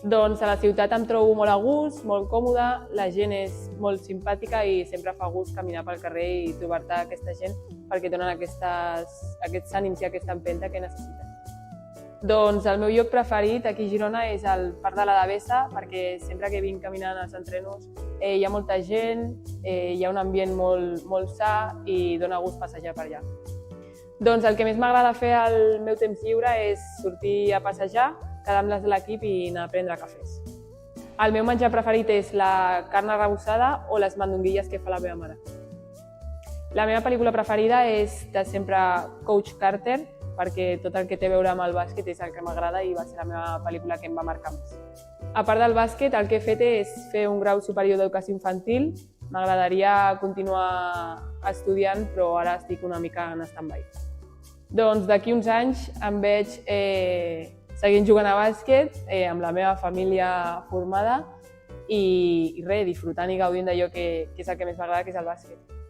Doncs a la ciutat em trobo molt a gust, molt còmoda, la gent és molt simpàtica i sempre fa gust caminar pel carrer i trobar-te aquesta gent perquè et donen aquests ànims i aquesta empenta que necessites. Doncs el meu lloc preferit aquí a Girona és el Parc de la Devesa, perquè sempre que vinc caminant als entrenos hi ha molta gent, hi ha un ambient molt sa i dona gust passejar per allà. Doncs el que més m'agrada fer al meu temps lliure és sortir a passejar, quedar amb les de l'equip i anar a prendre cafès. El meu menjar preferit és la carn arrebossada o les mandonguilles que fa la meva mare. La meva pel·lícula preferida és de sempre Coach Carter, perquè tot el que té a veure amb el bàsquet és el que m'agrada i va ser la meva pel·lícula que em va marcar més. A part del bàsquet, el que he fet és fer un grau superior d'educació infantil. M'agradaria continuar estudiant, però ara estic una mica en stand-by. Doncs d'aquí uns anys em veig seguint jugant a bàsquet amb la meva família formada i res, disfrutant i gaudint d'allò que és el que més m'agrada, que és el bàsquet.